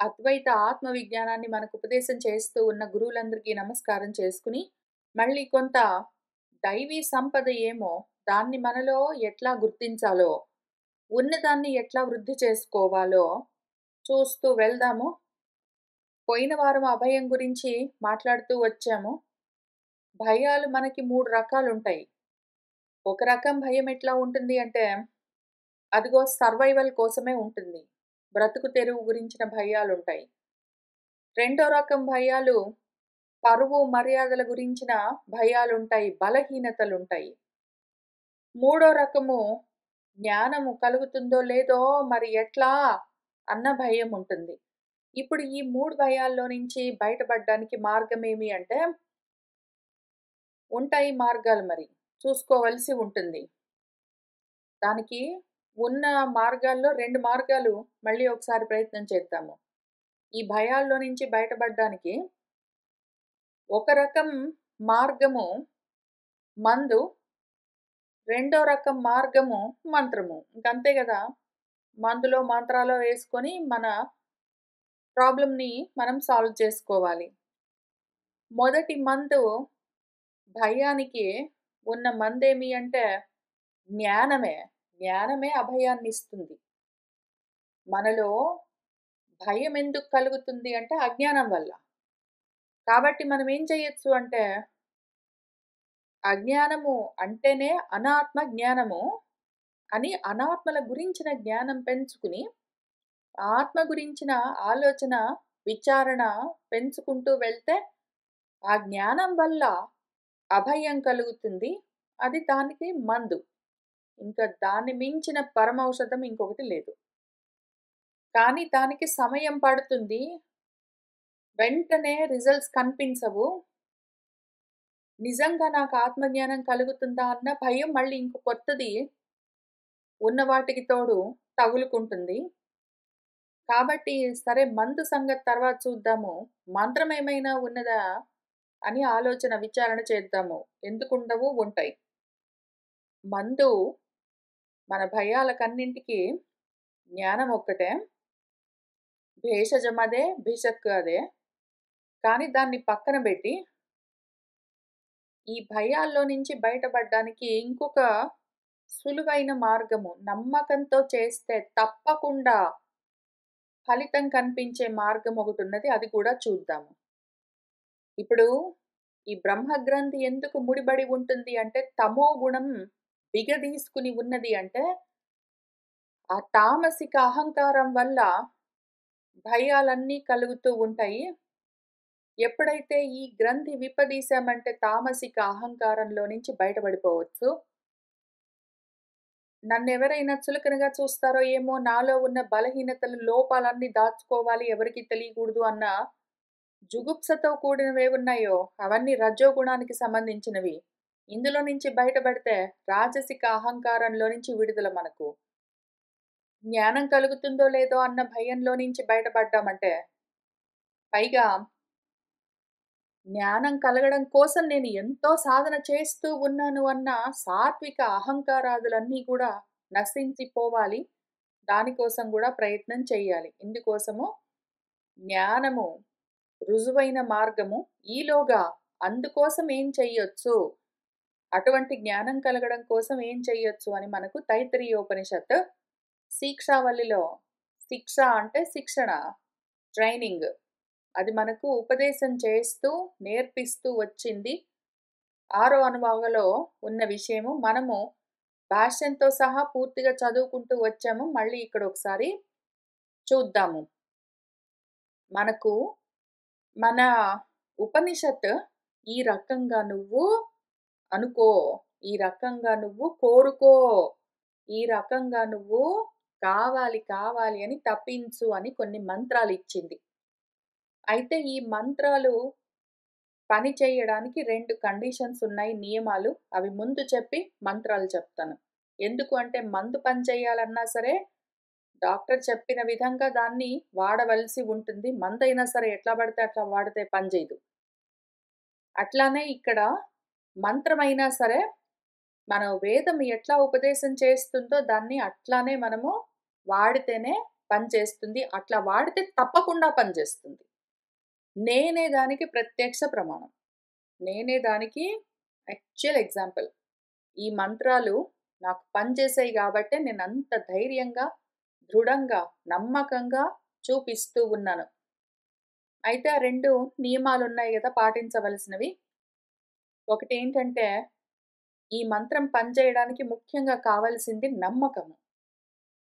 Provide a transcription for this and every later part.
అద్వైత ఆత్మ విజ్ఞానాన్ని మనకు ఉపదేశం చేస్తూ ఉన్న గురువులందరికీ నమస్కారం చేసుకుని, మళ్ళీ కొంత దైవీ సంపద ఏమో దాన్ని మనలో ఎట్లా గుర్తించాలో, ఉన్నదాన్ని ఎట్లా వృద్ధి చేసుకోవాలో చూస్తూ వెళ్దాము. పోయిన వారం అభయం గురించి మాట్లాడుతూ వచ్చాము. భయాలు మనకి 3 రకాలుంటాయి. ఒక రకం భయం ఎట్లా ఉంటుంది అంటే, అదిగో సర్వైవల్ కోసమే ఉంటుంది. బ్రతుకు తెరువు గురించిన భయాలుంటాయి. రెండో రకం భయాలు పరువు, మర్యాదల గురించిన భయాలుంటాయి. బలహీనతలుంటాయి. మూడో రకము జ్ఞానము కలుగుతుందో లేదో మరి ఎట్లా అన్న భయం ఉంటుంది. ఇప్పుడు ఈ 3 భయాల్లో నుంచి బయటపడడానికి మార్గమేమి అంటే, ఉంటాయి మార్గాలు మరి. చూసుకోవలసి ఉంటుంది. దానికి ఉన్న మార్గాల్లో 2 మార్గాలు మళ్ళీ ఒకసారి ప్రయత్నం చేద్దాము. ఈ భయాల్లో నుంచి బయటపడడానికి ఒక రకం మార్గము మందు, రెండో రకం మార్గము మంత్రము. ఇంకంతే గదా! మందులో మంత్రాలో వేసుకొని మన ప్రాబ్లమ్‌ని మనం సాల్వ్ చేసుకోవాలి. మొదటి మందు భయానికి ఉన్న మందేమి అంటే జ్ఞానమే. జ్ఞానమే అభయాన్నిస్తుంది. మనలో భయం ఎందుకు కలుగుతుంది అంటే అజ్ఞానం వల్ల. కాబట్టి మనం ఏం చేయొచ్చు అంటే, అజ్ఞానము అంటేనే అనాత్మ జ్ఞానము అని అనాత్మల గురించిన జ్ఞానం పెంచుకుని, ఆత్మ గురించిన ఆలోచన, విచారణ పెంచుకుంటూ వెళ్తే, ఆ జ్ఞానం వల్ల అభయం కలుగుతుంది. అది దానికి మందు. ఇంకా దాన్ని మించిన పరమౌషధం ఇంకొకటి లేదు. కానీ దానికి సమయం పడుతుంది. వెంటనే రిజల్ట్స్ కనిపించవు. నిజంగా నాకు ఆత్మజ్ఞానం కలుగుతుందా అన్న భయం మళ్ళీ ఇంకో కొత్తది ఉన్న వాటికి తోడు తగులుకుంటుంది. కాబట్టి సరే మందు సంగతి తర్వాత చూద్దాము. మంత్రం ఏమైనా ఉన్నదా అని ఆలోచన, విచారణ చేద్దాము. ఎందుకుండవు? ఉంటాయి. మందు మన భయాలకన్నింటికి జ్ఞానం ఒక్కటే. భేషజం అదే, భిషక్ అదే. కానీ దాన్ని పక్కన బెట్టి, ఈ భయాల్లో నుంచి బయటపడడానికి ఇంకొక సులువైన మార్గము, నమ్మకంతో చేస్తే తప్పకుండా ఫలితం కనిపించే మార్గం ఒకటున్నది. అది కూడా చూద్దాము. ఇప్పుడు ఈ బ్రహ్మగ్రంథి ఎందుకు ముడిబడి ఉంటుంది అంటే, తమో గుణం బిగదీసుకుని ఉన్నది అంటే, ఆ తామసిక అహంకారం వల్ల భయాలన్నీ కలుగుతూ ఉంటాయి. ఎప్పుడైతే ఈ గ్రంథి విప్పదీశామంటే తామసిక అహంకారంలో నుంచి బయటపడిపోవచ్చు. నన్నెవరైనా చులకనగా చూస్తారో ఏమో, నాలో ఉన్న బలహీనతలు, లోపాలన్నీ దాచుకోవాలి, ఎవరికీ తెలియకూడదు అన్న జుగుప్సతో కూడినవేవున్నాయో అవన్నీ రజోగుణానికి సంబంధించినవి. ఇందులో నుంచి బయటపడితే రాజసిక అహంకారంలో నుంచి విడుదల మనకు. జ్ఞానం కలుగుతుందో లేదో అన్న భయంలో నుంచి బయటపడ్డామంటే, పైగా జ్ఞానం కలగడం కోసం నేను ఎంతో సాధన చేస్తూ ఉన్నాను అన్న సాత్విక అహంకారాదులన్నీ కూడా నశించిపోవాలి. దానికోసం కూడా ప్రయత్నం చేయాలి. ఇందుకోసము జ్ఞానము రుజువైన మార్గము. ఈలోగా అందుకోసం ఏం చెయ్యొచ్చు, అటువంటి జ్ఞానం కలగడం కోసం ఏం చెయ్యొచ్చు అని మనకు తైత్తరీయోపనిషత్ శిక్షావల్లిలో, శిక్ష అంటే శిక్షణ, ట్రైనింగ్, అది మనకు ఉపదేశం చేస్తూ, నేర్పిస్తూ వచ్చింది. 6వ అనుభవంలో ఉన్న విషయము మనము భాష్యంతో సహా పూర్తిగా చదువుకుంటూ వచ్చాము. మళ్ళీ ఇక్కడ ఒకసారి చూద్దాము. మనకు మన ఉపనిషత్ ఈ రకంగా నువ్వు అనుకో, ఈ రకంగా నువ్వు కోరుకో, ఈ రకంగా నువ్వు కావాలి కావాలి అని తప్పించు అని కొన్ని మంత్రాలు ఇచ్చింది. అయితే ఈ మంత్రాలు పని చేయడానికి 2 కండిషన్స్ ఉన్నాయి, నియమాలు. అవి ముందు చెప్పి మంత్రాలు చెప్తాను. ఎందుకు అంటే మందు పని చేయాలన్నా సరే డాక్టర్ చెప్పిన విధంగా దాన్ని వాడవలసి ఉంటుంది. మందైనా సరే ఎట్లా పడితే అట్లా వాడితే పనిచేయదు. అట్లానే ఇక్కడ మంత్రమైనా సరే మన వేదం ఎట్లా ఉపదేశం చేస్తుందో దాన్ని అట్లానే మనము వాడితేనే పనిచేస్తుంది. అట్లా వాడితే తప్పకుండా పనిచేస్తుంది. నేనే దానికి ప్రత్యక్ష ప్రమాణం. నేనే దానికి యాక్చువల్ ఎగ్జాంపుల్. ఈ మంత్రాలు నాకు పనిచేసాయి గాబట్టే నేనంత ధైర్యంగా, దృఢంగా, నమ్మకంగా చూపిస్తూ ఉన్నాను. అయితే ఆ 2 నియమాలున్నాయి గదా! పాటించవలసినవి. ఒకటేంటంటే, ఈ మంత్రం పనిచేయడానికి ముఖ్యంగా కావాల్సింది నమ్మకము.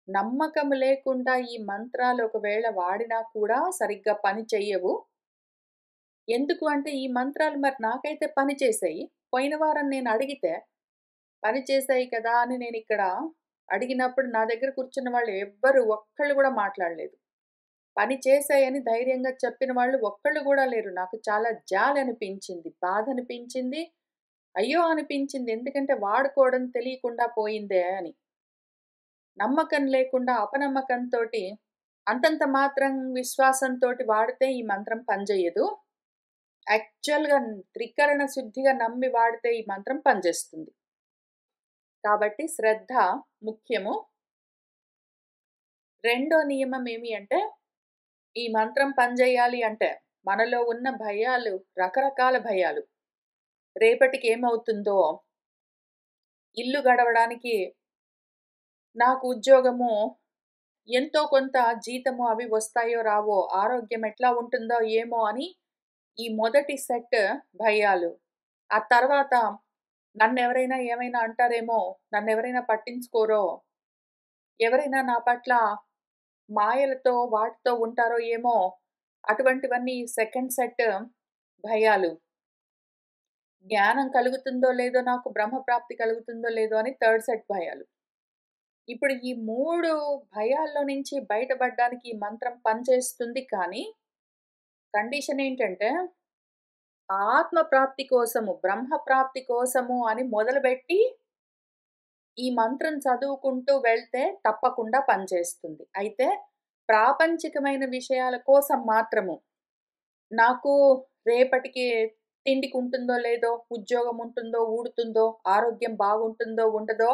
నమ్మకం లేకుండా ఈ మంత్రాలు ఒకవేళ వాడినా కూడా సరిగ్గా పని చెయ్యవు. ఎందుకు అంటే, ఈ మంత్రాలు మరి నాకైతే పని చేశాయి. పోయిన వారం నేను అడిగితే, పని చేశాయి కదా! అని నేనిక్కడ అడిగినప్పుడు నా దగ్గర కూర్చున్న వాళ్ళు ఎవ్వరు ఒక్కళ్ళు గూడా మాట్లాడలేదు. పని చేశాయని ధైర్యంగా చెప్పిన వాళ్ళు ఒక్కళ్ళు గూడా లేరు. నాకు చాలా జాలనిపించింది, బాధనిపించింది, అయ్యో! అనిపించింది. ఎందుకంటే వాడుకోవడం తెలియకుండా పోయిందే అని. నమ్మకం లేకుండా అపనమ్మకంతోటి అంతంత మాత్రం విశ్వాసంతోటి వాడితే ఈ మంత్రం పనిజెయ్యదు. యాక్చువల్‌గా త్రికరణ శుద్ధిగా నమ్మి వాడితే ఈ మంత్రం పనిచేస్తుంది. కాబట్టి శ్రద్ధ ముఖ్యము. రెండో నియమం ఏమి అంటే, ఈ మంత్రం పనిజేయాలి అంటే, మనలో ఉన్న భయాలు రకరకాల భయాలు. రేపటికి ఏమవుతుందో, ఇల్లు గడవడానికి నాకు ఉద్యోగము ఎంతో కొంత జీతము అవి వస్తాయో రావో, ఆరోగ్యం ఎట్లా ఉంటుందో ఏమో అని ఈ మొదటి సెట్ భయాలు. ఆ తర్వాత నన్నెవరైనా ఏమైనా అంటారేమో, నన్నెవరైనా పట్టించుకోరో, ఎవరైనా నా పట్ల మాయలతో వాటితో ఉంటారో ఏమో, అటువంటివన్నీ సెకండ్ సెట్ భయాలు. జ్ఞానం కలుగుతుందో లేదో, నాకు బ్రహ్మప్రాప్తి కలుగుతుందో లేదో అని థర్డ్ సెట్ భయాలు. ఇప్పుడు ఈ 3 భయాల్లో నుంచి బయటపడడానికి ఈ మంత్రం పనిచేస్తుంది కానీ, కండిషన్ ఏంటంటే, ఆత్మ ప్రాప్తి కోసము, బ్రహ్మ ప్రాప్తి కోసము అని మొదలుబెట్టి, ఈ మంత్రం చదువుకుంటూ వెళ్తే తప్పకుండా పనిచేస్తుంది. అయితే ప్రాపంచికమైన విషయాల కోసం మాత్రము, నాకు రేపటికి తిండికుంటుందో లేదో, ఉద్యోగం ఉంటుందో ఊడుతుందో, ఆరోగ్యం బాగుంటుందో ఉండదో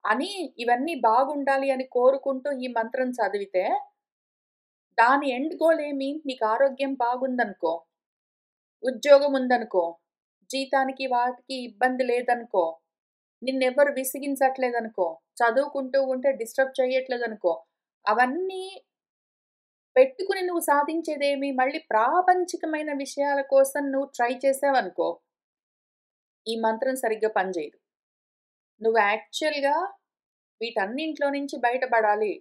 అని ఇవన్నీ బాగుండాలి అని కోరుకుంటూ ఈ మంత్రం చదివితే, దాని ఎండ్ గోల్ ఏమి? నీకు ఆరోగ్యం బాగుందనుకో, ఉద్యోగం ఉందనుకో, జీతానికి వాటికి ఇబ్బంది లేదనుకో, నిన్నెవ్వరు విసిగించట్లేదనుకో, చదువుకుంటూ ఉంటే డిస్టర్బ్ చెయ్యట్లేదనుకో, అవన్నీ పెట్టుకుని నువ్వు సాధించేదేమి? మళ్ళీ ప్రాపంచికమైన విషయాల కోసం నువ్వు ట్రై చేశావనుకో, ఈ మంత్రం సరిగ్గా పనిజేయదు. నువ్వు యాక్చువల్‌గా వీటన్నింట్లో నుంచి బయటపడాలి.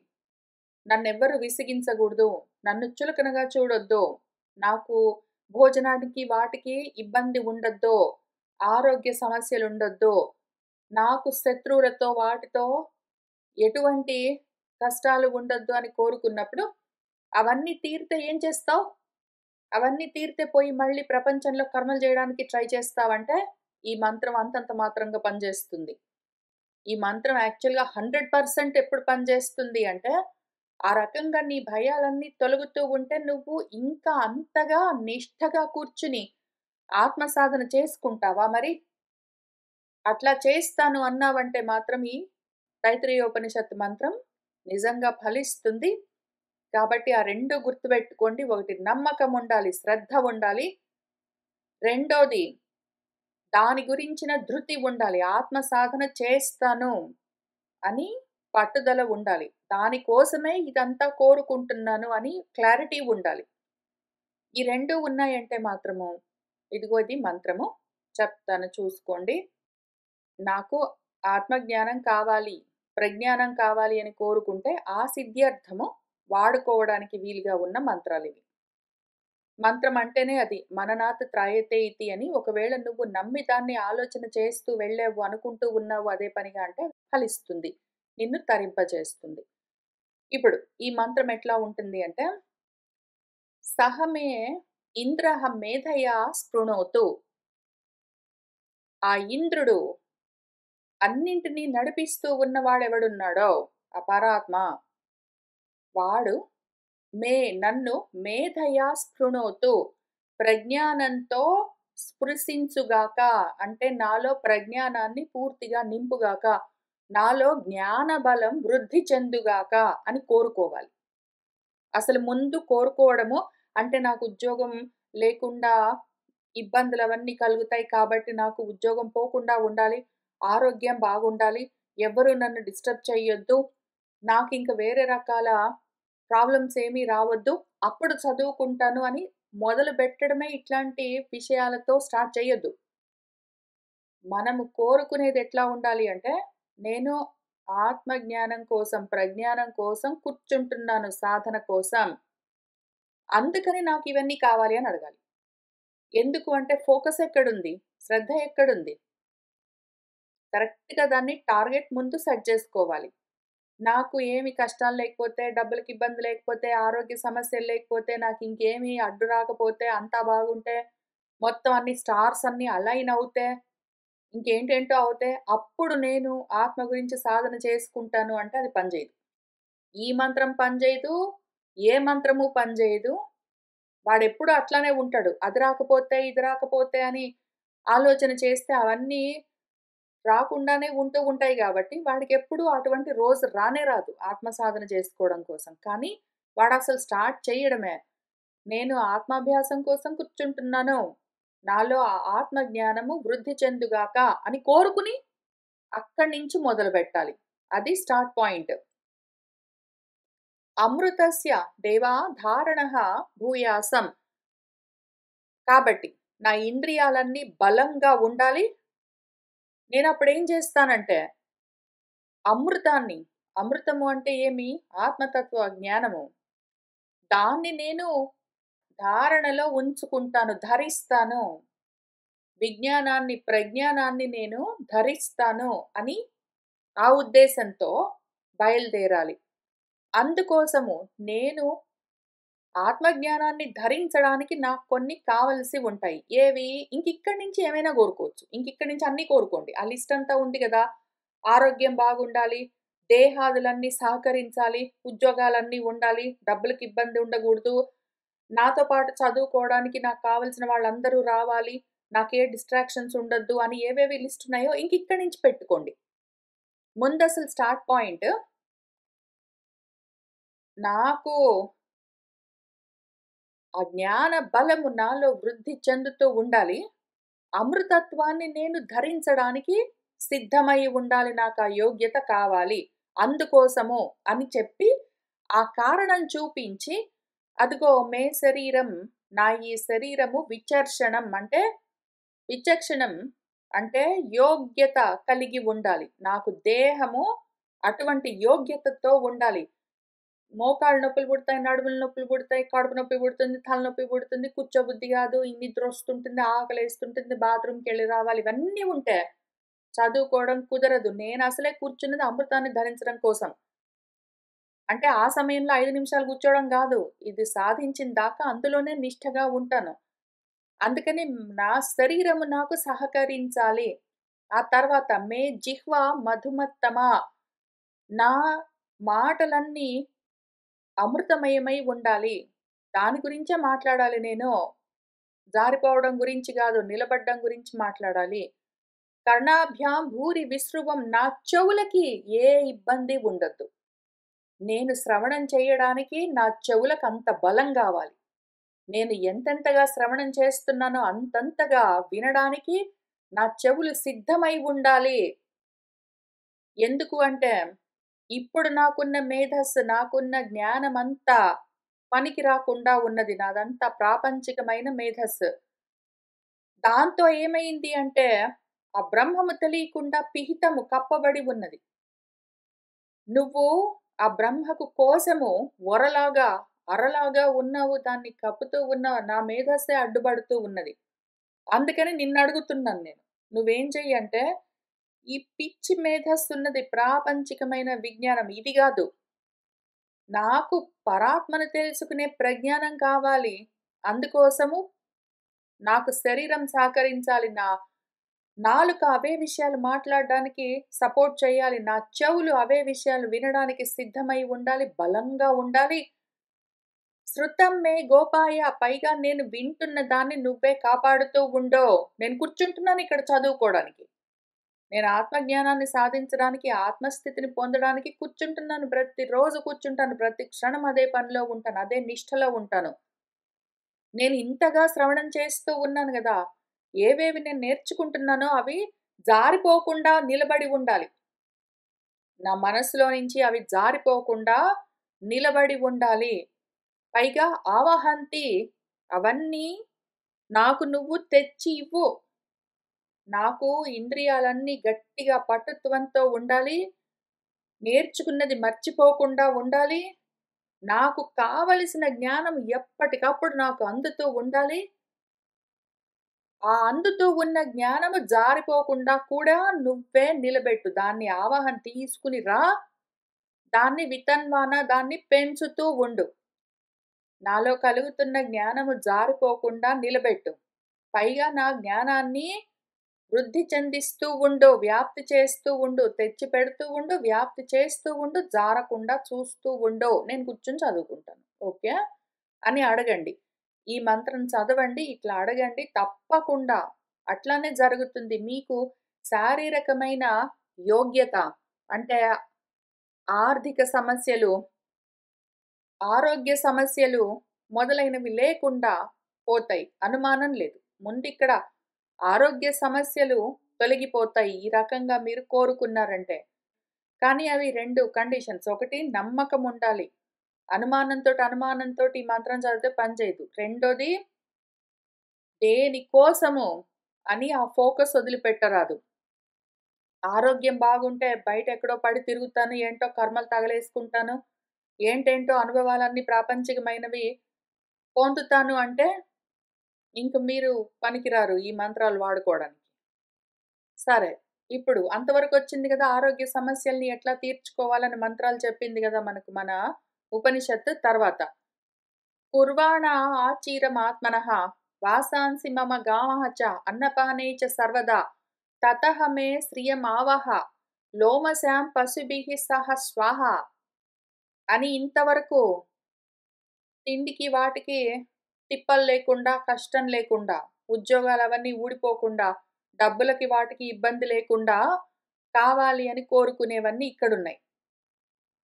నన్నెవ్వరు విసిగించగూడదు. నన్ను చులకనగా చూడొద్దు. నాకు భోజనానికి వాటికి ఇబ్బంది ఉండొద్దు. ఆరోగ్య సమస్యలుండొద్దు. నాకు శత్రువులతో వాటితో ఎటువంటి కష్టాలు ఉండొద్దు అని కోరుకున్నప్పుడు, అవన్నీ తీరితే ఏం చేస్తావు? అవన్నీ తీరితే పోయి మళ్ళీ ప్రపంచంలో కర్మలు జేయడానికి ట్రై చేస్తావంటే, ఈ మంత్రం అంతంత మాత్రంగా పనిజేస్తుంది. ఈ మంత్రం యాక్చువల్‌గా 100% ఎప్పుడు పనిజేస్తుంది అంటే, ఆ రకంగా నీ భయాలన్నీ తొలగుతూ ఉంటే నువ్వు ఇంకా అంతగా నిష్టగా కూర్చుని ఆత్మ సాధన చేసుకుంటావా మరి? అట్లా చేస్తాను అన్నావంటే మాత్రం ఈ తైత్రీయోపనిషత్తు మంత్రం నిజంగా ఫలిస్తుంది. కాబట్టి ఆ 2 గుర్తుపెట్టుకోండి. ఒకటి నమ్మకం ఉండాలి, శ్రద్ధ ఉండాలి. రెండోది దాని గురించిన ధృతి ఉండాలి. ఆత్మ సాధన చేస్తాను అని పట్టుదల ఉండాలి. దాని కోసమే ఇదంతా కోరుకుంటున్నాను అని క్లారిటీ ఉండాలి. ఈ 2 ఉన్నాయంటే మాత్రము, ఇదిగో ఇది మంత్రము చెప్తాను చూసుకోండి. నాకు ఆత్మజ్ఞానం కావాలి, ప్రజ్ఞానం కావాలి అని కోరుకుంటే ఆ సిద్ధ్యర్థము వాడుకోవడానికి వీలుగా ఉన్న మంత్రాలివి. మంత్రం అంటేనే అది. మననాత్ త్రాయతే ఇతి అని ఒకవేళ నువ్వు నమ్మి దాన్ని ఆలోచన చేస్తూ వెళ్ళావు, అనుకుంటూ ఉన్నావు అదే పనిగా అంటే ఫలిస్తుంది. నిన్ను తరింపజేస్తుంది. ఇప్పుడు ఈ మంత్రం ఎట్లా ఉంటుంది అంటే, సహ మే ఇంద్రః మేధయా స్పృణోతు. ఆ ఇంద్రుడు అన్నింటిని నడిపిస్తూ ఉన్నవాడెవడున్నాడో, ఆ పరాత్మ, వాడు నన్ను మేధయా స్పృణోతు. ప్రజ్ఞానంతో స్పృశించుగాక. అంటే నాలో ప్రజ్ఞానాన్ని పూర్తిగా నింపుగాక. నాలో జ్ఞాన బలం వృద్ధి చెందుగాక అని కోరుకోవాలి. అసలు ముందు కోరుకోవడము అంటే నాకు ఉద్యోగం లేకుండా ఇబ్బందులవన్నీ కలుగుతాయి కాబట్టి నాకు ఉద్యోగం పోకుండా ఉండాలి. ఆరోగ్యం బాగుండాలి. ఎవ్వరు నన్ను డిస్టర్బ్ చేయొద్దు. నాకింక వేరే రకాల ప్రాబ్లమ్స్ ఏమీ రావద్దు. అప్పుడు చదువుకుంటాను అని మొదలుపెట్టడమే ఇట్లాంటి విషయాలతో స్టార్ట్ చేయొద్దు. మనము కోరుకునేది ఎట్లా ఉండాలి అంటే, నేను ఆత్మజ్ఞానం కోసం, ప్రజ్ఞానం కోసం కూర్చుంటున్నాను సాధన కోసం. అందుకని నాకివన్నీ కావాలి అని అడగాలి. ఎందుకు అంటే ఫోకస్ ఎక్కడుంది? శ్రద్ధ ఎక్కడుంది? కరెక్ట్‌గా దాన్ని టార్గెట్ ముందు సెట్ చేసుకోవాలి. నాకు ఏమి కష్టాలు లేకపోతే, డబ్బులకి ఇబ్బంది లేకపోతే, ఆరోగ్య సమస్యలు లేకపోతే, నాకింకేమి అడ్డు రాకపోతే, అంతా బాగుంటే, మొత్తం అన్ని స్టార్స్ అన్నీ అలైన్ అవుతే, ఇంకేంటేంటో అవుతే, అప్పుడు నేను ఆత్మ గురించి సాధన చేసుకుంటాను అంటే అది పనిచేయదు. ఈ మంత్రం పనిచేయదు, ఏ మంత్రము పనిచేయదు. వాడెప్పుడు అట్లానే ఉంటాడు. అది రాకపోతే, ఇది రాకపోతే అని ఆలోచన చేస్తే అవన్నీ రాకుండానే ఉంటూ ఉంటాయి గాబట్టి, వాడికెప్పుడూ అటువంటి రోజు రానే రాదు ఆత్మ సాధన చేసుకోవడం కోసం. కానీ వాడసలు స్టార్ట్ చెయ్యడమే. నేను ఆత్మాభ్యాసం కోసం కూర్చుంటున్నాను. నాలో ఆ ఆత్మ జ్ఞానము వృద్ధి చెందుగాక అని కోరుకుని అక్కడి నుంచి మొదలుబెట్టాలి. అది స్టార్ట్ పాయింట్. అమృతస్య దేవా ధారణః భూయాసం. కాబట్టి నా ఇంద్రియాలన్నీ బలంగా ఉండాలి. నేనప్పుడేం చేస్తానంటే అమృతాన్ని అమృతము అంటే ఏమి? ఆత్మతత్వ జ్ఞానము. దాన్ని నేను ధారణలో ఉంచుకుంటాను, ధరిస్తాను. విజ్ఞానాన్ని, ప్రజ్ఞానాన్ని నేను ధరిస్తాను అని ఆ ఉద్దేశంతో బయలుదేరాలి. అందుకోసము నేను ఆత్మజ్ఞానాన్ని ధరించడానికి నాకు కొన్ని కావలసి ఉంటాయి. ఏవి? ఇంకిక్కడి నుంచి ఏమైనా కోరుకోవచ్చు. ఇంకిక్కడి నుంచి అన్నీ కోరుకోండి. ఆ లిస్ట్ అంతా ఉంది గదా! ఆరోగ్యం బాగుండాలి, దేహాదులన్నీ సహకరించాలి, ఉద్యోగాలన్నీ ఉండాలి, డబ్బులకి ఇబ్బంది ఉండగూడదు, నాతో పాటు చదువుకోవడానికి నాకు కావాల్సిన వాళ్ళందరూ రావాలి, నాకే డిస్ట్రాక్షన్స్ ఉండొద్దు అని ఏవేవి లిస్ట్ ఉన్నాయో ఇంకిక్కడి నుంచి పెట్టుకోండి. ముందసలు స్టార్ట్ పాయింట్ నాకు ఆ జ్ఞాన బలము నాలో వృద్ధి చెందుతూ ఉండాలి. అమృతత్వాన్ని నేను ధరించడానికి సిద్ధమై ఉండాలి. నాకా యోగ్యత కావాలి. అందుకోసము అని చెప్పి, ఆ కారణం చూపించి, అదిగో మే శరీరం, నా ఈ శరీరము విచర్షణం అంటే, విచక్షణం అంటే యోగ్యత కలిగి ఉండాలి. నాకు దేహము అటువంటి యోగ్యతతో ఉండాలి. మోకాళ్ళు నొప్పులు పుడతాయి, నడుములు నొప్పులు పుడతాయి, కడుపు నొప్పి పుడుతుంది, తలనొప్పి పుడుతుంది, కూర్చోబుద్ధి గాదు, ఈ నిద్రొస్తుంటుంది, ఆకలేస్తుంటుంది, బాత్రూమ్‌కెళ్ళి రావాలి. ఇవన్నీ ఉంటే చదువుకోవడం కుదరదు. నేనసలే కూర్చున్నది అమృతాన్ని ధరించడం కోసం. అంటే ఆ సమయంలో 5 నిమిషాలు కూర్చోవడం గాదు. ఇది సాధించిన దాకా అందులోనే నిష్టగా ఉంటాను. అందుకని నా శరీరము నాకు సహకరించాలి. ఆ తర్వాత మే జిహ్వ మధుమత్తమా, నా మాటలన్నీ అమృతమయమై ఉండాలి. దాని గురించే మాట్లాడాలి నేను. జారిపోవడం గురించి గాదు, నిలబడ్డం గురించి మాట్లాడాలి. కర్ణాభ్యాం భూరి విసృవం, నా చెవులకి ఏ ఇబ్బంది ఉండొద్దు. నేను శ్రవణం చేయడానికి నా చెవులకంత బలం గావాలి. నేను ఎంతెంతగా శ్రవణం చేస్తున్నానో అంతంతగా వినడానికి నా చెవులు సిద్ధమై ఉండాలి. ఎందుకు అంటే, ఇప్పుడు నాకున్న మేధస్సు, నాకున్న జ్ఞానమంతా పనికి రాకుండా ఉన్నది. నాదంతా ప్రాపంచికమైన మేధస్సు. దాంతో ఏమైంది అంటే, ఆ బ్రహ్మము తెలియకుండా పిహితము కప్పబడి ఉన్నది. నువ్వు ఆ బ్రహ్మకు కోసము ఒరలాగా, అరలాగా ఉన్నావు. దాన్ని కప్పుతూ ఉన్నావు. నా మేధస్సే అడ్డుపడుతూ ఉన్నది. అందుకని నిన్నడుగుతున్నాను నేను. నువ్వేం చెయ్యంటే, ఈ పిచ్చి మేధస్సున్నది ప్రాపంచికమైన విజ్ఞానం ఇది గాదు. నాకు పరాత్మను తెలుసుకునే ప్రజ్ఞానం కావాలి. అందుకోసము నాకు శరీరం సహకరించాలి. నా నాలుక అవే విషయాలు మాట్లాడడానికి సపోర్ట్ చేయాలి. నా చెవులు అవే విషయాలు వినడానికి సిద్ధమై ఉండాలి. బలంగా ఉండాలి. శృతం మే గోపాయ, పైగా నేను వింటున్న దాన్ని నువ్వే కాపాడుతూ ఉండో. నేను కూర్చుంటున్నాను ఇక్కడ చదువుకోడానికి. నేను ఆత్మజ్ఞానాన్ని సాధించడానికి, ఆత్మస్థితిని పొందడానికి కూర్చుంటున్నాను. ప్రతిరోజు కూర్చుంటాను. ప్రతి క్షణం అదే పనిలో ఉంటాను. అదే నిష్టలో ఉంటాను. నేను ఇంతగా శ్రవణం చేస్తూ ఉన్నాను గదా! ఏవేవి నేను నేర్చుకుంటున్నానో అవి జారిపోకుండా నిలబడి ఉండాలి. నా మనసులో నుంచి అవి జారిపోకుండా నిలబడి ఉండాలి. పైగా ఆవహంతి అవన్నీ నాకు నువ్వు తెచ్చి ఇవ్వు. నాకు ఇంద్రియాలన్నీ గట్టిగా పటుత్వంతో ఉండాలి. నేర్చుకున్నది మర్చిపోకుండా ఉండాలి. నాకు కావలసిన జ్ఞానం ఎప్పటికప్పుడు నాకు అందుతూ ఉండాలి. ఆ అందుతూ ఉన్న జ్ఞానము జారిపోకుండా కూడా నువ్వే నిలబెట్టు. దాన్ని ఆవాహన తీసుకుని రా. దాన్ని వితన్వాన దాన్ని పెంచుతూ ఉండు. నాలో కలుగుతున్న జ్ఞానము జారిపోకుండా నిలబెట్టు. పైగా నా జ్ఞానాన్ని వృద్ధి చెందిస్తూ ఉండు. వ్యాప్తి చేస్తూ ఉండు. తెచ్చిపెడుతూ ఉండు. వ్యాప్తి చేస్తూ ఉండు. జారకుండా చూస్తూ ఉండు. నేను కూర్చొని చదువుకుంటాను. ఓకే. అని అడగండి. ఈ మంత్రం చదవండి. ఇట్లా అడగండి. తప్పకుండా అట్లానే జరుగుతుంది. మీకు శారీరకమైన యోగ్యత అంటే ఆర్థిక సమస్యలు, ఆరోగ్య సమస్యలు మొదలైనవి లేకుండా పోతాయి. అనుమానం లేదు. ముందిక్కడ ఆరోగ్య సమస్యలు తొలగిపోతాయి. ఈ రకంగా మీరు కోరుకున్నారంటే. కానీ అవి 2 కండిషన్స్. ఒకటి నమ్మకం ఉండాలి. అనుమానంతోటి ఈ మంత్రం చదివితే పనిచేయదు. రెండోది దేనికోసము అని ఆ ఫోకస్ వదిలిపెట్టరాదు. ఆరోగ్యం బాగుంటే బయటెక్కడో పడి తిరుగుతాను. ఏంటో కర్మలు తగలేసుకుంటాను. ఏంటేంటో అనుభవాలన్నీ ప్రాపంచికమైనవి పొందుతాను అంటే ఇంక మీరు పనికిరారు ఈ మంత్రాలు వాడుకోవడానికి. సరే. ఇప్పుడు అంతవరకొచ్చింది గదా! ఆరోగ్య సమస్యల్ని ఎట్లా తీర్చుకోవాలని మంత్రాలు చెప్పింది గదా! మనకు మన ఉపనిషత్తు. తర్వాత కుర్వాణ ఆచీరమాత్మనః వాసాంసి మమ గామః చ అన్నపానే చ సర్వదా తతః మే శ్రియమావహ లోమశాం పశుభిః సహ స్వాహ అని ఇంతవరకు తిండికి వాటికి తిప్పలు లేకుండా, కష్టం లేకుండా, ఉద్యోగాలవన్నీ ఊడిపోకుండా, డబ్బులకి వాటికి ఇబ్బంది లేకుండా కావాలి అని కోరుకునేవన్నీ ఇక్కడున్నాయి.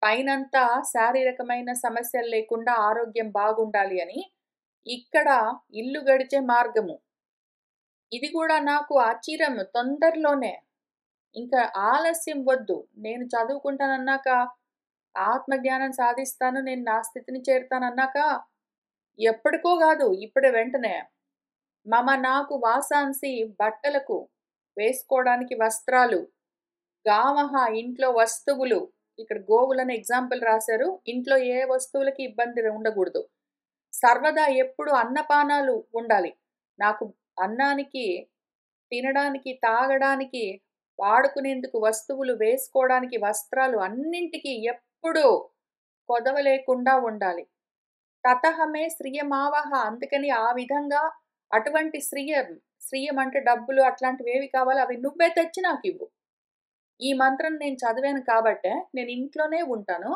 పైనంతా శారీరకమైన సమస్యలు లేకుండా ఆరోగ్యం బాగుండాలి అని, ఇక్కడ ఇల్లు గడిచే మార్గము. ఇది గూడా నాకు అచిరం తొందరలోనే. ఇంకా ఆలస్యం వద్దు. నేను చదువుకుంటానన్నాక, ఆత్మజ్ఞానం సాధిస్తాను, నేను నా స్థితిని చేరుతానన్నాక, ఎప్పటికో గాదు, ఇప్పుడే వెంటనే. నాకు వాసాంసి బట్టలకు, వేసుకోడానికి వస్త్రాలు, గామహ ఇంట్లో వస్తువులు, ఇక్కడ గోవులని ఎగ్జాంపుల్ రాశారు. ఇంట్లో ఏ వస్తువులకి ఇబ్బంది ఉండగూడదు. సర్వదా ఎప్పుడు అన్నపానాలు ఉండాలి. నాకు అన్నానికి, తినడానికి, తాగడానికి, వాడుకునేందుకు వస్తువులు, వేసుకోవడానికి వస్త్రాలు అన్నింటికి ఎప్పుడూ కొదవ లేకుండా ఉండాలి. తతహమే శ్రియమావహ అందుకని ఆ విధంగా అటువంటి శ్రియం అంటే డబ్బులు అట్లాంటివేవి కావాలో అవి నువ్వే తెచ్చి నాకివ్వు. ఈ మంత్రం నేను చదివాను కాబట్టే నేను ఇంట్లోనే ఉంటాను.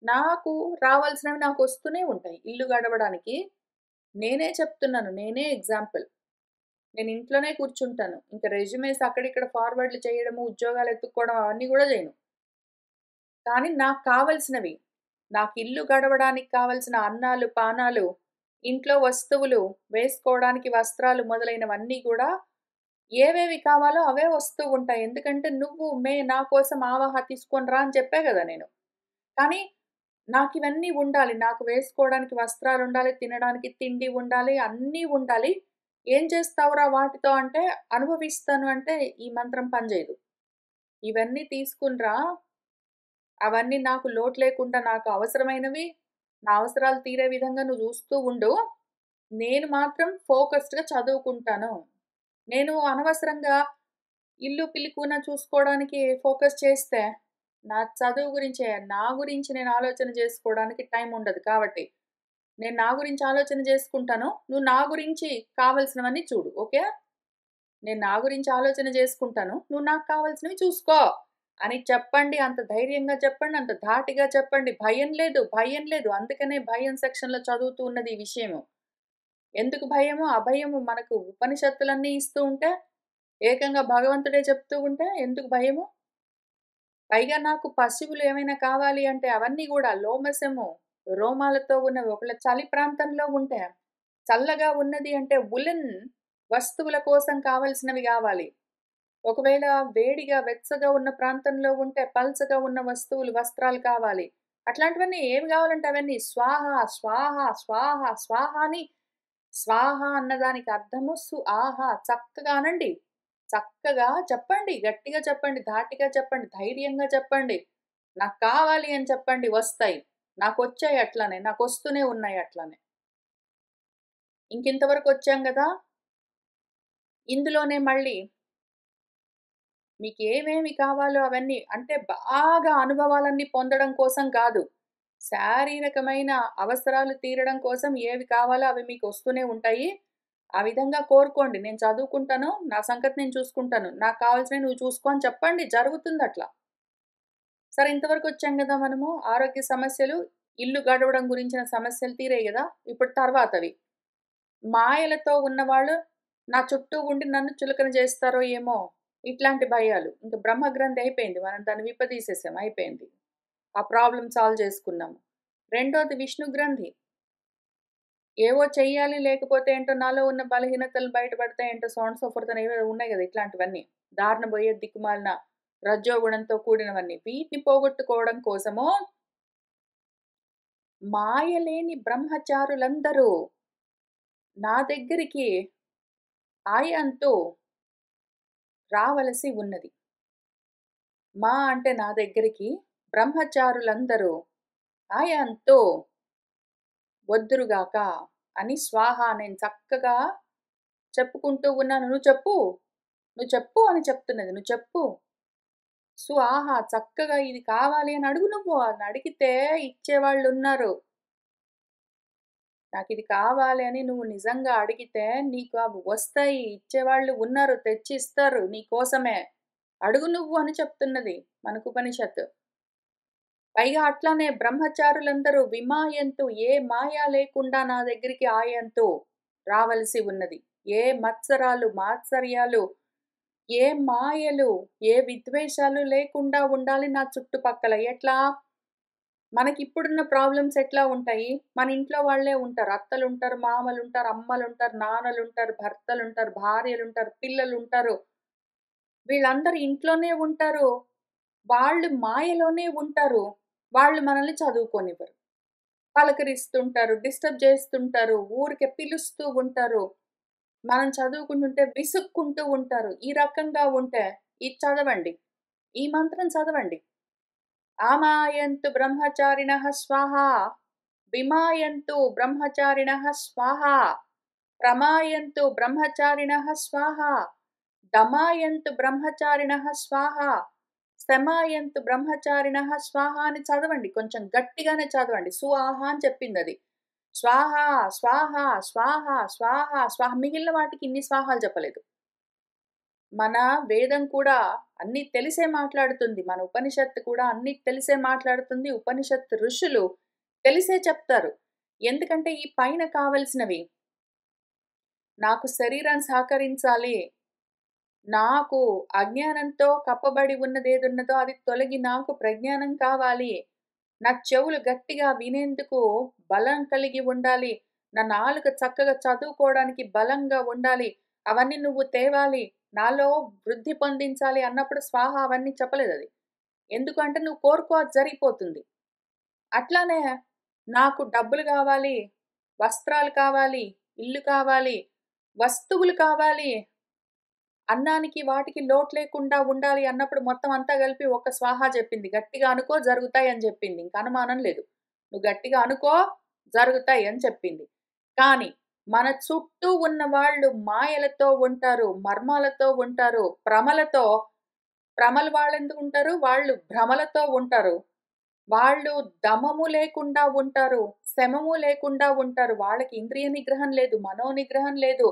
నాకు రావాల్సినవి నాకొస్తూనే ఉంటాయి. ఇల్లు గడవడానికి నేనే చెప్తున్నాను. నేనే ఎగ్జాంపుల్. నేను ఇంట్లోనే కూర్చుంటాను. ఇంక రెజ్యూమేస్ అక్కడిక్కడ ఫార్వర్డ్‌లు చేయడము, ఉద్యోగాలు ఎతుక్కోవడం అవన్నీ గూడా జేయను. కానీ నాకు కావాల్సినవి, నాకు ఇల్లు గడవడానికి కావాల్సిన అన్నాలు, పానాలు, ఇంట్లో వస్తువులు, వేసుకోవడానికి వస్త్రాలు మొదలైనవన్నీ గూడా ఏవేవి కావాలో అవే వస్తూ ఉంటాయి. ఎందుకంటే నువ్వు నా కోసం ఆవాహ తీసుకొని రా అని చెప్పా గదా నేను. కానీ నాకివన్నీ ఉండాలి. నాకు వేసుకోవడానికి వస్త్రాలుండాలి, తినడానికి తిండి ఉండాలి, అన్నీ ఉండాలి. ఏం చేస్తావురా వాటితో అంటే, అనుభవిస్తాను అంటే ఈ మంత్రం పనిచేయదు. ఇవన్నీ తీసుకుని రా, అవన్నీ నాకు లోటు లేకుండా నాకు అవసరమైనవి, నా అవసరాలు తీరే విధంగా నువ్వు చూస్తూ ఉండు. నేను మాత్రం ఫోకస్డ్‌గా చదువుకుంటాను. నేను అనవసరంగా ఇల్లు, పిల్లికూన చూసుకోవడానికి ఫోకస్ చేస్తే, నా చదువు గురించే, నా గురించి నేను ఆలోచన చేసుకోవడానికి టైం ఉండదు. కాబట్టి, నేను నా గురించి ఆలోచన చేసుకుంటాను. నువ్వు నా గురించి కావాల్సినవన్నీ చూడు. ఓకే. నేను నా గురించి ఆలోచన చేసుకుంటాను. నువ్వు నాకు కావాల్సినవి చూసుకో అని చెప్పండి. అంత ధైర్యంగా చెప్పండి. అంత ధాటిగా చెప్పండి. భయం లేదు, భయం లేదు. అందుకనే భయం సెక్షన్‌లో చదువుతూ ఉన్నది ఈ విషయము. ఎందుకు భయము? అభయము మనకు ఉపనిషత్తులన్నీ ఇస్తూ ఉంటే, ఏకంగా భగవంతుడే చెప్తూ ఉంటే ఎందుకు భయము? పైగా నాకు పశువులు ఏమైనా కావాలి అంటే అవన్నీ గూడా లోమసము, రోమాలతో ఉన్నవి. ఒకవేళ చలి ప్రాంతంలో ఉంటే, చల్లగా ఉన్నది అంటే వులెన్ వస్తువుల కోసం కావాల్సినవి గావాలి. ఒకవేళ వేడిగా, వెచ్చగా ఉన్న ప్రాంతంలో ఉంటే పల్చగా ఉన్న వస్తువులు, వస్త్రాలు కావాలి. అట్లాంటివన్నీ ఏవి గావాలంటే అవన్నీ స్వాహ, స్వాహ, స్వాహ, స్వాహ అని స్వాహ అన్నదానికి అర్థము ఆహ చక్కగా అనండి. చక్కగా చెప్పండి. గట్టిగా చెప్పండి. ధాటిగా చెప్పండి. ధైర్యంగా చెప్పండి. నాకు కావాలి అని చెప్పండి వస్తాయి. నాకొచ్చాయి అట్లనే. నాకొస్తూనే ఉన్నాయి అట్లనే. ఇంకింతవరకు వచ్చాం గదా! ఇందులోనే మళ్ళీ మీకేమేమి కావాలో అవన్నీ అంటే బాగా అనుభవాలన్నీ పొందడం కోసం కాదు. శారీరకమైన అవసరాలు తీరడం కోసం ఏవి కావాలో అవి మీకొస్తూనే ఉంటాయి. ఆ విధంగా కోరుకోండి. నేను చదువుకుంటాను. నా సంగతి నేను చూసుకుంటాను. నాకు కావాల్సినవి నువ్వు చూసుకో అని చెప్పండి. జరుగుతుందట్లా. సరే ఇంతవరకొచ్చాం గదా మనము. ఆరోగ్య సమస్యలు, ఇల్లు గడవడం గురించిన సమస్యలు తీరాయి గదా! ఇప్పుడు తర్వాతవి. మాయలతో ఉన్నవాళ్ళు నా చుట్టూ ఉండి నన్ను చులకన జేస్తారో ఏమో! ఇట్లాంటి భయాలు. ఇంక బ్రహ్మగ్రంథి అయిపోయింది. మనం దాన్ని విప్పదీసేసాం. అయిపోయింది. ఆ ప్రాబ్లమ్ సాల్వ్ చేసుకున్నాము. రెండోది విష్ణు గ్రంథి. ఏవో చెయ్యాలి లేకపోతే ఏంటో నాలో ఉన్న బలహీనతలు బయటపడతాయేంటో సో అండ్ సో ఫోర్త్ అని ఏవేవో ఉన్నాయి గదా! ఇట్లాంటివన్నీ. దారిన బోయే దిక్కుమాలిన రజ్జోగుణంతో కూడినవన్నీ. వీటిని పోగొట్టుకోవడం కోసము మాయలేని బ్రహ్మచారులందరూ నా దగ్గరికి ఆయాంతో రావలసి ఉన్నది. అంటే నా దగ్గరికి బ్రహ్మచారులందరూ ఆయాంతో వద్దురుగాక అని స్వాహ నేను చక్కగా చెప్పుకుంటూ ఉన్నాను. నువ్వు చెప్పు, నువ్వు చెప్పు అని చెప్తున్నది. నువ్వు చెప్పు. ఆహా! చక్కగా ఇది కావాలి అని అడుగు నువ్వు. అని అడిగితే ఇచ్చేవాళ్ళున్నారు. నాకిది కావాలి అని నువ్వు నిజంగా అడిగితే నీకు అవి వస్తాయి. ఇచ్చేవాళ్ళు ఉన్నారు. తెచ్చి ఇస్తారు నీకోసమే. అడుగు నువ్వు అని చెప్తున్నది మనకుపనిషత్తు. పైగా అట్లానే బ్రహ్మచారులందరూ విమాయంతు ఏ మాయ లేకుండా నా దగ్గరికి ఆయంతు రావలసి ఉన్నది. ఏ మత్సరాలు, మాత్సర్యాలు, ఏ మాయలు, ఏ విద్వేషాలు లేకుండా ఉండాలి నా చుట్టుపక్కల. ఎట్లా? మనకిప్పుడున్న ప్రాబ్లమ్స్ ఎట్లా ఉంటాయి? మన ఇంట్లో వాళ్ళే ఉంటారు. అత్తలుంటారు, మామలుంటారు, అమ్మలుంటారు, నాన్నలుంటారు, భర్తలుంటారు, భార్యలుంటారు, పిల్లలుంటారు. వీళ్ళందరూ ఇంట్లోనే ఉంటారు. వాళ్ళు మాయలోనే ఉంటారు. వాళ్ళు మనల్ని చదువుకోనివ్వరు. పలకరిస్తుంటారు, డిస్టర్బ్ చేస్తుంటారు, ఊరికే పిలుస్తూ ఉంటారు. మనం చదువుకుంటుంటే విసుక్కుంటూ ఉంటారు. ఈ రకంగా ఉంటే ఇది చదవండి. ఈ మంత్రం చదవండి. ఆమాయంతు బ్రహ్మచారిణః స్వాహా, విమాయంతు బ్రహ్మచారిణః స్వాహా, ప్రమాయంతు బ్రహ్మచారిణః స్వాహా, దమాయంతు బ్రహ్మచారిణః స్వాహా, శమాయంతు బ్రహ్మచారిణః స్వాహా అని చదవండి. కొంచెం గట్టిగానే చదవండి. స్వాహ అని చెప్పిందది. స్వాహ, స్వాహ, స్వాహ, స్వాహ, స్వాహ మిగిలిన వాటికి ఇన్ని స్వాహాలు చెప్పలేదు. మన వేదం కూడా అన్నీ తెలిసే మాట్లాడుతుంది. మన ఉపనిషత్తు కూడా అన్నీ తెలిసే మాట్లాడుతుంది. ఉపనిషత్తు ఋషులు తెలిసే చెప్తారు. ఎందుకంటే ఈ పైన కావలసినవి నాకు శరీరం సహకరించాలి. నాకు అజ్ఞానంతో కప్పబడి ఉన్నదేదున్నదో అది తొలగి నాకు ప్రజ్ఞానం కావాలి. నా చెవులు గట్టిగా వినేందుకు బలం కలిగి ఉండాలి. నా నాలుక చక్కగా చదువుకోవడానికి బలంగా ఉండాలి. అవన్నీ నువ్వు తేవాలి. నాలో వృద్ధి పొందించాలి అన్నప్పుడు స్వాహ అవన్నీ చెప్పలేదది. ఎందుకంటే నువ్వు కోరుకో అది జరిగిపోతుంది. అట్లానే నాకు డబ్బులు కావాలి, వస్త్రాలు కావాలి, ఇల్లు కావాలి, వస్తువులు కావాలి, అన్నానికి వాటికి లోటు లేకుండా ఉండాలి అన్నప్పుడు మొత్తం అంతా కలిపి ఒక్క స్వాహ చెప్పింది. గట్టిగా అనుకో జరుగుతాయి అని చెప్పింది. ఇంక అనుమానం లేదు. నువ్వు గట్టిగా అనుకో జరుగుతాయి అని చెప్పింది. కానీ మన చుట్టూ ఉన్న వాళ్ళు మాయలతో ఉంటారు, మర్మాలతో ఉంటారు, భ్రమలు వాళ్ళెందుకుంటారు? వాళ్ళు భ్రమలతో ఉంటారు. వాళ్ళు దమము లేకుండా ఉంటారు. శమము లేకుండా ఉంటారు. వాళ్ళకి ఇంద్రియ నిగ్రహం లేదు. మనో నిగ్రహం లేదు.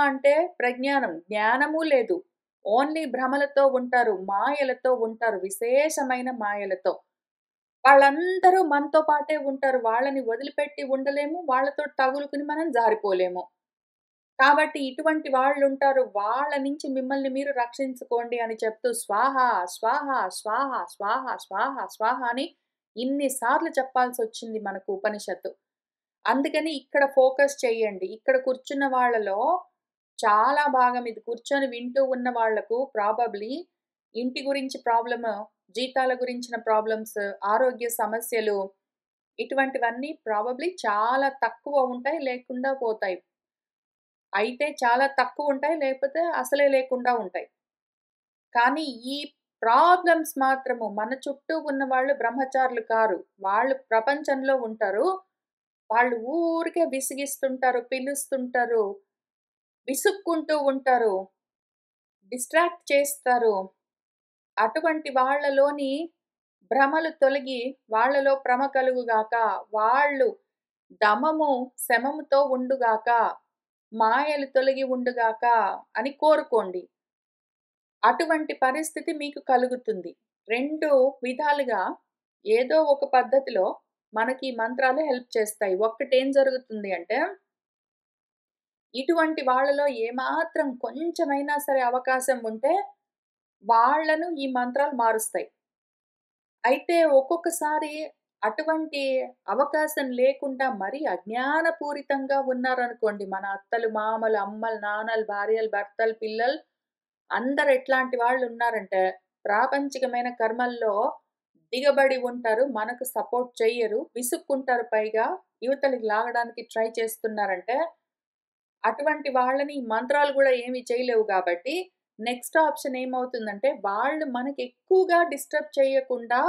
అంటే ప్రజ్ఞానం. జ్ఞానము లేదు. ఓన్లీ భ్రమలతో ఉంటారు. మాయలతో ఉంటారు. విశేషమైన మాయలతో. వాళ్ళందరూ మనతో పాటే ఉంటారు. వాళ్ళని వదిలిపెట్టి ఉండలేము. వాళ్ళతో తగులుకుని మనం జారిపోలేము. కాబట్టి ఇటువంటి వాళ్ళుంటారు. వాళ్ళ నుంచి మిమ్మల్ని మీరు రక్షించుకోండి అని చెప్తూ స్వాహ, స్వాహ, స్వాహ, స్వాహ, స్వాహ, స్వాహ అని ఇన్ని సార్లు చెప్పాల్సొచ్చింది మనకు ఉపనిషత్తు. అందుకని ఇక్కడ ఫోకస్ చేయండి. ఇక్కడ కూర్చున్న వాళ్ళలో చాలా భాగం ఇది కూర్చొని వింటూ ఉన్న వాళ్ళకు ప్రాబబ్లీ ఇంటి గురించి ప్రాబ్లము, జీతాల గురించిన ప్రాబ్లమ్స్, ఆరోగ్య సమస్యలు ఇటువంటివన్నీ ప్రాబబ్లీ చాలా తక్కువ ఉంటాయి. లేకుండా పోతాయి. అయితే చాలా తక్కువుంటాయి. లేకపోతే అసలే లేకుండా ఉంటాయి. కానీ ఈ ప్రాబ్లమ్స్ మాత్రము మన చుట్టూ ఉన్నవాళ్ళు బ్రహ్మచారులు కారు. వాళ్ళు ప్రపంచంలో ఉంటారు. వాళ్ళు ఊరికే విసిగిస్తుంటారు, పిలుస్తుంటారు, విసుక్కుంటూ ఉంటారు, డిస్ట్రాక్ట్ చేస్తారు. అటువంటి వాళ్ళలోని భ్రమలు తొలగి వాళ్ళలో భ్రమ కలుగుగాక. వాళ్ళు దమము, శమముతో ఉండుగాక. మాయలు తొలగి ఉండుగాక అని కోరుకోండి. అటువంటి పరిస్థితి మీకు కలుగుతుంది. 2 విధాలుగా ఏదో ఒక పద్ధతిలో మనకి ఈ మంత్రాలు హెల్ప్ చేస్తాయి. ఒక్కటేం జరుగుతుంది అంటే, ఇటువంటి వాళ్ళలో ఏమాత్రం కొంచెమైనా సరే అవకాశం ఉంటే, వాళ్ళను ఈ మంత్రాలు మారుస్తాయి. అయితే ఒక్కొక్కసారి అటువంటి అవకాశం లేకుండా మరీ అజ్ఞానపూరితంగా ఉన్నారనుకోండి, మన అత్తలు, మామలు, అమ్మలు, నాన్నలు, భార్యలు, భర్తలు, పిల్లలు అందరూ ఎట్లాంటి వాళ్ళున్నారంటే, ప్రాపంచికమైన కర్మల్లో దిగబడి ఉంటారు. మనకు సపోర్ట్ చెయ్యరు. విసుక్కుంటారు పైగా. ఇవతలికి లాగడానికి ట్రై చేస్తున్నారంటే, అటువంటి వాళ్ళని ఈ మంత్రాలు గూడా ఏమి చేయలేవు గాబట్టి, నెక్స్ట్ ఆప్షన్ ఏమవుతుందంటే, వాళ్ళు మనకెక్కువగా డిస్టర్బ్ చేయకుండా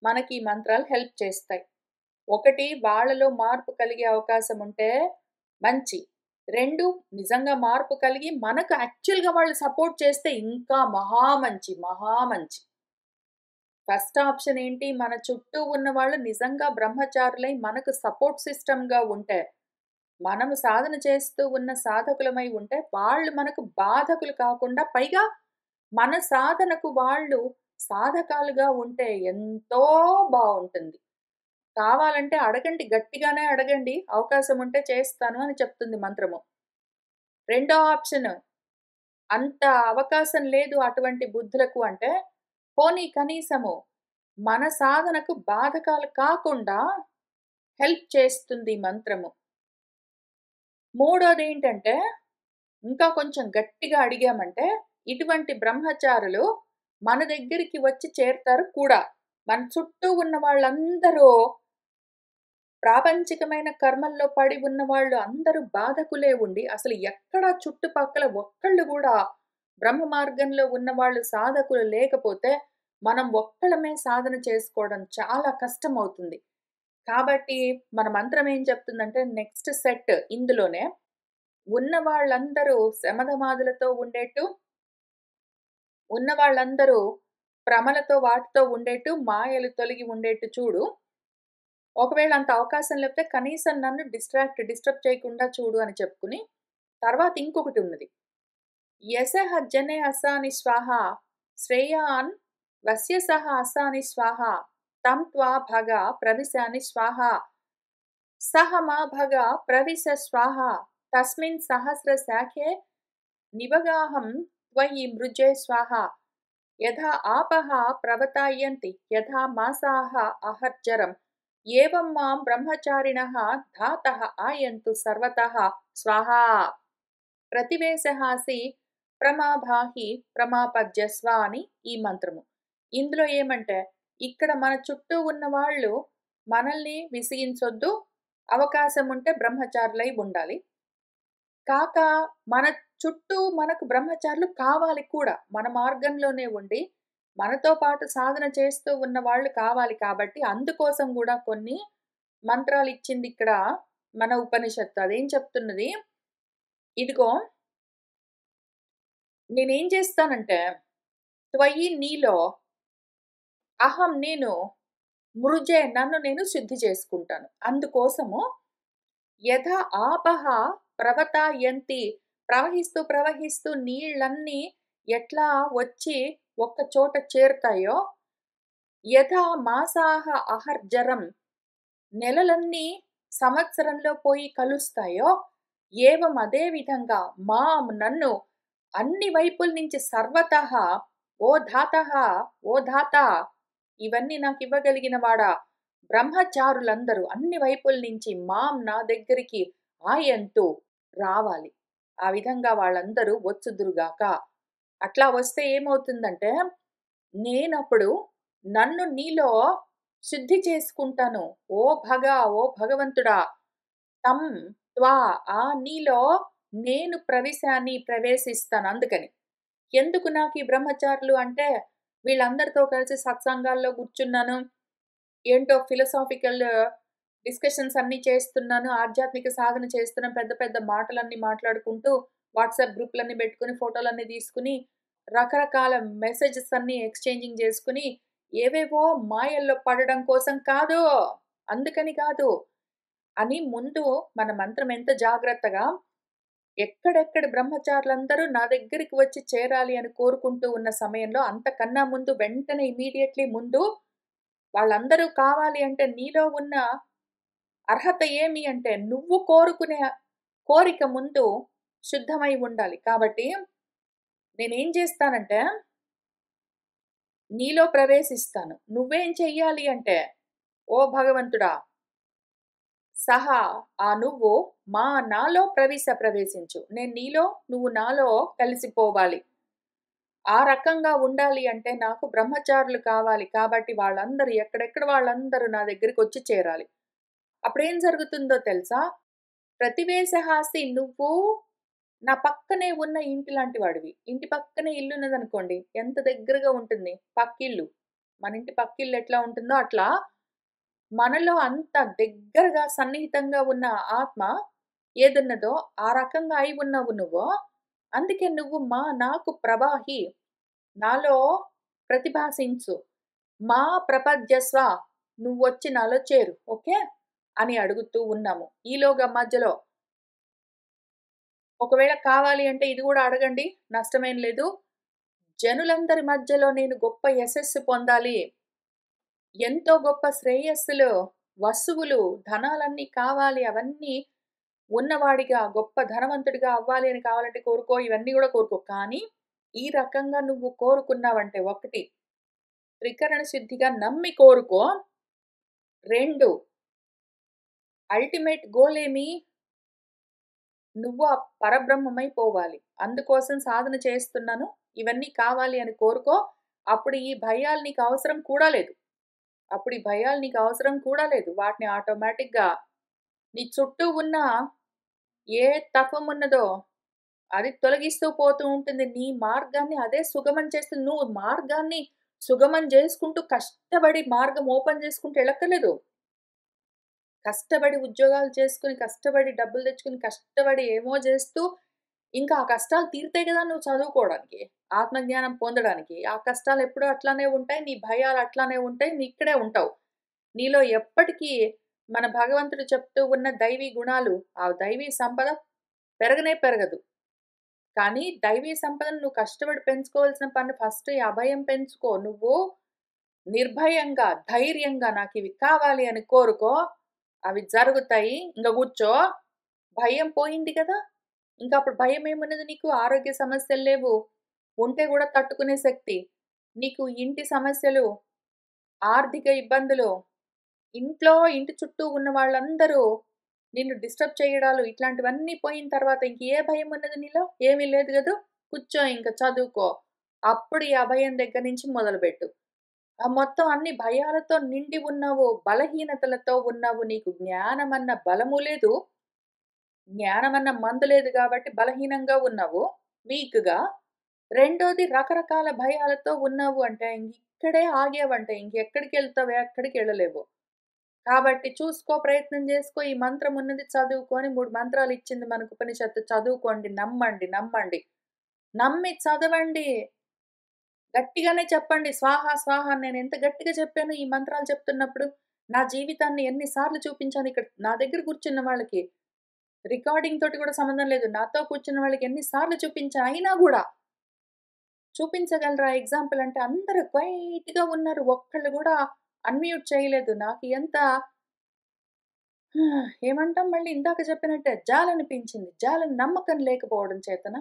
మనకి ఈ మంత్రాలు హెల్ప్ చేస్తాయి. ఒకటి వాళ్ళలో మార్పు కలిగే అవకాశం ఉంటే మంచి. 2 నిజంగా మార్పు కలిగి మనకు యాక్చువల్‌గా వాళ్ళు సపోర్ట్ చేస్తే ఇంకా మహా మంచి. మహా మంచి. ఫస్ట్ ఆప్షన్ ఏంటి? మన చుట్టూ ఉన్నవాళ్ళు నిజంగా బ్రహ్మచారులై మనకు సపోర్ట్ సిస్టమ్‌గా ఉంటే, మనము సాధన చేస్తూ ఉన్న సాధకులమై ఉంటే, వాళ్ళు మనకు బాధకులు కాకుండా పైగా మన సాధనకు వాళ్ళు సాధకాలుగా ఉంటే ఎంతో బావుంటుంది. కావాలంటే అడగండి. గట్టిగానే అడగండి. అవకాశం ఉంటే చేస్తాను అని చెప్తుంది మంత్రము. రెండో ఆప్షన్ అంత అవకాశం లేదు అటువంటి బుద్ధులకు అంటే, పోనీ కనీసము మన సాధనకు బాధకాలు కాకుండా హెల్ప్ చేస్తుంది మంత్రము. మూడోదేంటంటే, ఇంకా కొంచెం గట్టిగా అడిగామంటే, ఇటువంటి బ్రహ్మచారులు మన దగ్గరికి వచ్చి చేరతారు కూడా. మన చుట్టూ ఉన్న వాళ్ళందరూ ప్రాపంచికమైన కర్మల్లో పడి ఉన్నవాళ్ళు అందరూ బాధకులే ఉండి, అసలు ఎక్కడ చుట్టుపక్కల ఒక్కళ్ళు గూడా బ్రహ్మ మార్గంలో ఉన్నవాళ్ళు సాధకులు లేకపోతే, మనం ఒక్కళ్ళమే సాధన చేసుకోవడం చాలా కష్టమవుతుంది. కాబట్టి మన మంత్రం ఏం చెప్తుందంటే, నెక్స్ట్ సెట్ ఇందులోనే ఉన్న వాళ్ళందరూ శమధమాదులతో ఉండేట్టు, ఉన్న వాళ్ళందరూ భ్రమలతో వాటితో ఉండేట్టు, మాయలు తొలగి ఉండేట్టు చూడు. ఒకవేళ అంత అవకాశం లేకపోతే కనీసం నన్ను డిస్టర్బ్ చేయకుండా చూడు అని చెప్పుకుని, తర్వాత ఇంకొకటున్నది. యశః జనే అసాని స్వాహ శ్రేయాన్ వస్య సహ అసాని స్వాహ తం త్వా భగ ప్రవిశాని స్వాహ సహ మా భగ ప్రవిశ స్వాహ తస్మిన్ సహస్ర శాఖే నివగాహం త్వయి మృజే స్వాహ యథా ఆపః ప్రవతాయంతి యథా మాసాః అహర్జరం ఏవం మాం బ్రహ్మచారిణః ధాతః ఆయంతు సర్వతః స్వాహా ప్రతివేశహాసి ప్రమాభాహి ప్రమాపజ్యస్వ అని ఈ మంత్రము. ఇందులో ఏమంటే, ఇక్కడ మన చుట్టూ ఉన్న వాళ్ళు మనల్ని విసిగించొద్దు. అవకాశం ఉంటే బ్రహ్మచారులై ఉండాలి. కాక మన చుట్టూ మనకు బ్రహ్మచారులు కావాలి కూడా. మన మార్గంలోనే ఉండి, మనతో పాటు సాధన చేస్తూ ఉన్న వాళ్ళు కావాలి కాబట్టి, అందుకోసం గూడా కొన్ని మంత్రాలిచ్చిందిక్కడ మన ఉపనిషత్తు. అదేం చెప్తున్నది, ఇదిగో నేనేం చేస్తానంటే, త్వయి నీలో అహం నేను మృజే నన్ను నేను శుద్ధి చేసుకుంటాను. అందుకోసము యథ ఆపహ ప్రవతాయంతి ప్రవహిస్తూ, ప్రవహిస్తూ నీళ్ళన్నీ ఎట్లా వచ్చి ఒక్క చోట చేరుతాయో, యథా మాసాహ అహర్జరం నెలలన్నీ సంవత్సరంలో పోయి కలుస్తాయో, ఏవం అదే విధంగా మాం నన్ను అన్ని వైపుల నుంచి సర్వతః ఓ ధాతః ఓ ధాత ఇవన్నీ నాకివ్వగలిగిన వాడా బ్రహ్మచారులందరూ అన్ని వైపుల నుంచి మాం నా దగ్గరికి ఆయంతు రావాలి. ఆ విధంగా వాళ్ళందరూ వచ్చుదురుగాక. అట్లా వస్తే ఏమవుతుందంటే, నేనప్పుడు నన్ను నీలో శుద్ధి చేసుకుంటాను. ఓ ఓ భగవంతుడా! తం త్వా నీలో నేను ప్రవేశిస్తాను అందుకని. ఎందుకు నాకు ఈ బ్రహ్మచారులు అంటే, వీళ్ళందరితో కలిసి సత్సంగాల్లో కూర్చున్నాను. ఏంటో ఫిలాసాఫికల్ డిస్కషన్స్ అన్నీ చేస్తున్నాను. ఆధ్యాత్మిక సాధన చేస్తున్నాను. పెద్ద పెద్ద మాటలన్నీ మాట్లాడుకుంటూ వాట్సాప్ గ్రూప్‌లన్నీ పెట్టుకొని, ఫోటోలన్నీ తీసుకొని, రకరకాల మెసేజెస్ అన్నీ ఎక్స్‌చేంజింగ్ చేసుకొని, ఏవేవో మాయల్లో పడడం కోసం కాదు. అందుకని కాదు. అని ముందు మన మంత్రం ఎంత జాగ్రత్తగా ఎక్కడెక్కడ బ్రహ్మచారులందరూ నా దగ్గరికి వచ్చి చేరాలి అని కోరుకుంటూ ఉన్న సమయంలో అంతకన్నా ముందు వెంటనే ఇమ్మీడియేట్‌లీ ముందు వాళ్ళందరూ కావాలి అంటే నీలో ఉన్న అర్హత ఏమి అంటే నువ్వు కోరుకునే కోరిక ముందు శుద్ధమై ఉండాలి. కాబట్టి నేనేం చేస్తానంటే నీలో ప్రవేశిస్తాను. నువ్వేం చెయ్యాలి అంటే ఓ భగవంతుడా! సహా నువ్వు నాలో ప్రవేశించు. నేను నీలో, నువ్వు నాలో కలిసిపోవాలి. ఆ రకంగా ఉండాలి అంటే నాకు బ్రహ్మచారులు కావాలి. కాబట్టి వాళ్ళందరూ ఎక్కడెక్కడ వాళ్ళందరూ నా దగ్గరికొచ్చి చేరాలి. అప్పుడేం జరుగుతుందో తెలుసా? ప్రతివేశహాసి నువ్వు నా పక్కనే ఉన్న ఇంటి లాంటి వాడివి. ఇంటి పక్కనే ఇల్లున్నదనుకోండి. ఎంత దగ్గరగా ఉంటుంది పక్కిల్లు. మన ఇంటి పక్కిల్లు ఎట్లా ఉంటుందో అట్లా మనలో అంత దగ్గరగా సన్నిహితంగా ఉన్న ఆత్మ ఏదున్నదో ఆ రకంగా అయి ఉన్నావు నువ్వు. అందుకే నువ్వు నాకు ప్రవాహి. నాలో ప్రతిభాసించు. మా ప్రపద్యస్వ నువ్వొచ్చి నాలో చేరు. ఓకే? అని అడుగుతూ ఉన్నాము. ఈలోగా మధ్యలో ఒకవేళ కావాలి అంటే ఇది గూడా అడగండి. నష్టమేం లేదు. జనులందరి మధ్యలో నేను గొప్ప యశస్సు పొందాలి. ఎంతో గొప్ప శ్రేయస్సులు, వస్తువులు, ధనాలన్నీ కావాలి. అవన్నీ ఉన్నవాడిగా, గొప్ప ధనవంతుడిగా అవ్వాలి అని కావాలంటే కోరుకో. ఇవన్నీ గూడా కోరుకో. కానీ ఈ రకంగా నువ్వు కోరుకున్నావంటే 1 త్రికరణ శుద్ధిగా నమ్మి కోరుకో. 2 అల్టిమేట్ గోల్ ఏమి? నువ్వు ఆ పరబ్రహ్మమై పోవాలి. అందుకోసం సాధన చేస్తున్నాను. ఇవన్నీ కావాలి అని కోరుకో. అప్పుడు ఈ భయాలు నీకు అవసరం కూడా లేదు. అప్పుడు ఈ భయాలు నీకు అవసరం కూడా లేదు. వాటిని ఆటోమేటిక్‌గా నీ చుట్టూ ఉన్న ఏ తపం ఉన్నదో అది తొలగిస్తూ పోతూ ఉంటుంది. నీ మార్గాన్ని అదే సుగమం చేస్తుంది. నువ్వు మార్గాన్ని సుగమం చేసుకుంటూ కష్టపడి మార్గం ఓపెన్ చేసుకుంటూ ఎళ్ళక్కర్లేదు. కష్టపడి ఉద్యోగాలు చేసుకొని, కష్టపడి డబ్బులు తెచ్చుకొని, కష్టపడి ఏమో జేస్తూ, ఇంకా ఆ కష్టాలు తీరితే గదా నువ్వు చదువుకోవడానికి, ఆత్మజ్ఞానం పొందడానికి. ఆ కష్టాలెప్పుడూ అట్లానే ఉంటాయి. నీ భయాలు అట్లానే ఉంటాయి. నువ్వు ఇక్కడే ఉంటావు. నీలో ఎప్పటికీ మన భగవంతుడు చెప్తూ ఉన్న దైవీ గుణాలు, ఆ దైవీ సంపద పెరగనే పెరగదు. కానీ దైవీ సంపదను నువ్వు కష్టపడి పెంచుకోవాల్సిన పని ఫస్ట్ ఈ అభయం పెంచుకో. నువ్వు నిర్భయంగా, ధైర్యంగా నాకివి కావాలి అని కోరుకో. అవి జరుగుతాయి. ఇంగ గూర్చో. భయం పోయింది గదా! ఇంకప్పుడు భయమేమున్నది నీకు? ఆరోగ్య సమస్యలు లేవు. ఉంటే గూడా తట్టుకునే శక్తి. నీకు ఇంటి సమస్యలు, ఆర్థిక ఇబ్బందులు, ఇంటి చుట్టూ ఉన్న వాళ్ళందరూ నిన్ను డిస్టర్బ్ చేయడాలు ఇట్లాంటివన్నీ పోయిన తర్వాత ఇంక ఏ భయమున్నది నీలో? ఏమీ లేదు గదూ! కూర్చో ఇంక చదువుకో. అప్పుడు ఈ అభయం దగ్గర నుంచి మొదలుబెట్టు. మొత్తం అన్ని భయాలతో నిండి ఉన్నావు. బలహీనతలతో ఉన్నావు. నీకు జ్ఞానమన్న బలము లేదు. జ్ఞానమన్న మందు లేదు గాబట్టి బలహీనంగా ఉన్నావు. వీక్‌గా. రెండోది రకరకాల భయాలతో ఉన్నావు అంటే ఇక్కడే ఆగావంటే ఇంకెక్కడికెళ్తావు? ఎక్కడికెళ్ళలేవు. కాబట్టి చూసుకో, ప్రయత్నం జేసుకో. ఈ మంత్రం ఉన్నది చదువుకో అని 3 మంత్రాలిచ్చింది మనకు ఉపనిషత్తు. చదువుకోండి. నమ్మండి. నమ్మండి. నమ్మి చదవండి. గట్టిగానే చెప్పండి. స్వాహ, స్వాహ అని నేనెంత గట్టిగా చెప్పాను ఈ మంత్రాలు చెప్తున్నప్పుడు. నా జీవితాన్ని ఎన్ని సార్లు చూపించాను ఇక్కడ నా దగ్గర కూర్చున్న వాళ్ళకి. రికార్డింగ్ తోటి కూడా సంబంధం లేదు. నాతో కూర్చున్న వాళ్ళకి ఎన్ని సార్లు చూపించా. అయినా గూడా చూపించగలరా ఎగ్జాంపుల్ అంటే అందరూ క్వైట్‌గా ఉన్నారు. ఒక్కళ్ళు గూడా అన్‌మ్యూట్ చేయలేదు. నాకు ఎంత ఏమంటాం మళ్ళీ ఇందాక చెప్పినట్టే జాలనిపించింది. జాలని నమ్మకం లేకపోవడం చేతనా?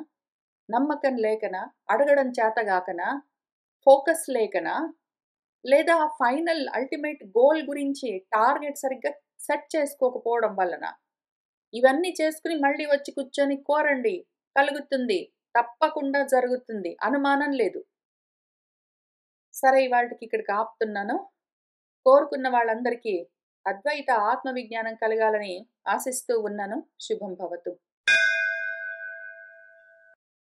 నమ్మకం లేకనా? అడగడం చేతగాకనా? ఫోకస్ లేకనా? లేదా ఫైనల్ అల్టిమేట్ గోల్ గురించి టార్గెట్ సరిగ్గా సెట్ చేసుకోకపోవడం వల్లనా? ఇవన్నీ చేసుకొని మళ్ళీ వచ్చి కూర్చొని కోరండి. కలుగుతుంది. తప్పకుండా జరుగుతుంది. అనుమానం లేదు. సరే ఇవాల్టికి ఇక్కడికి ఆపుతున్నాను. కోరుకున్న వాళ్ళందరికీ అద్వైత ఆత్మ విజ్ఞానం కలగాలని ఆశిస్తూ ఉన్నాను. శుభం భవతు.